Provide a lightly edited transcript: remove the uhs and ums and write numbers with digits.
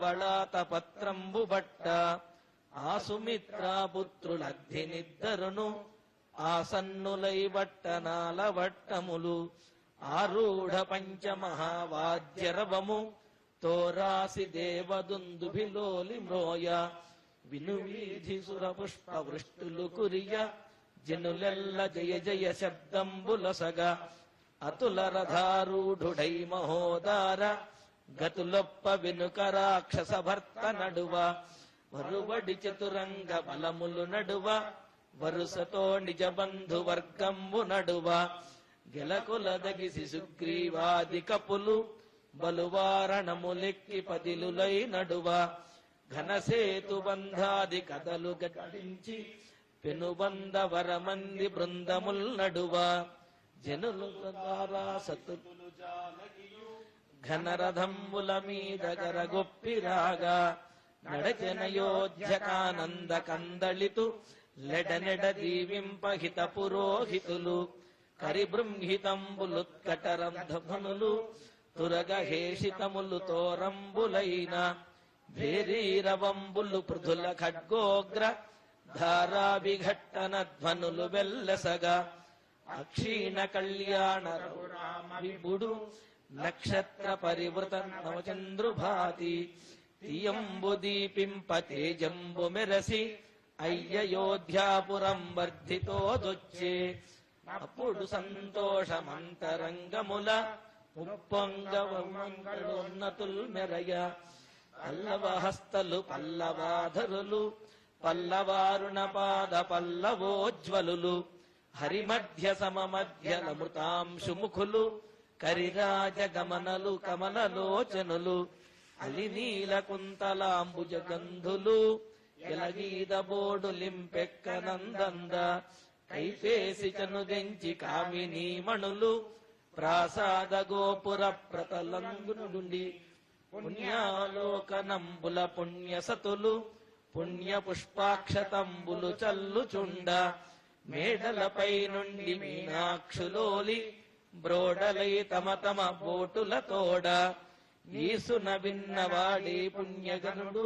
పళాతపత్రంబు బట్ట ఆసుమిత్రాపుత్రులగ్ధినిద్దరును ఆసన్నులై వట్టనాల వట్టములు ఆరూఢ పంచమహావాద్యరవము తోరాసి దేవదుందుభిలోలి మ్రోయ వినువీధి సురపుష్ప వృష్టులు కురియ జనులెల్ల జయ జయ శబ్దంబులసగ అతుల రథారూఢుడై మహోదార గతులొప్ప వెనుక రాక్షస భర్త నడువ వరువడి చతురంగ బలములు నడువ వరుసతో నిజ బంధు వర్గంబు నడువ గెలకులదగిసి సుగ్రీవాది కపులు బలువారణములెక్కి పదిలులై నడువ ఘనసేతు బంధాది కథలు గట్టించి పెనుబంద వరమంది బృందముల్ నడువ జనులు సతులు ఘనరథంబుల మీద గరగొప్పిరాగా నడజనయోధ్యకానంద కందళితు లెడనెడ దీవింపహిత పురోహితులు కరిబృంహితంబులుత్కటరంధములు తురగహేషితములు తోరంబులైన భేరీరవంబులు పృథుల ఖడ్గోగ్ర ధారాభిఘట్టన ధ్వనులు వెల్లసగా అక్షీణ కళ్యాణ విభుడు నక్షత్ర పరివృత నవచంద్రుభాతి తియంబు దీపింప తేజంబు మెరసి అయ్యయోధ్యాపురం వర్ధితోదొచ్చే అప్పుడు సంతోషమంతరంగముల ఉప్పొంగవన్నతుల్ మెరయ పల్లవహస్తలు పల్లవాధరులు పల్లవారుణ పాద పల్లవోజ్వలులు హరిమధ్య సమమధ్యలమృతాంశుముఖులు కరిరాజగమనలు కమలలోచనులు అలినీల కుంతలాంబుజ గంధులు ఎలగీద బోడు లింపెక్కనందంద కైపేసి చనుదెంచి కామినీమణులు ప్రాసాద గోపుర ప్రతలంగునుండి పుణ్యాలోకనంబుల పుణ్యసతులు పుణ్య పుష్పాక్షతంబులు చల్లుచుండ మేడలపై నుండి మీనాక్షులోలి బ్రోడలై తమ తమ బోటుల తోడ ఈసున విన్నవాడే పుణ్యగనుడు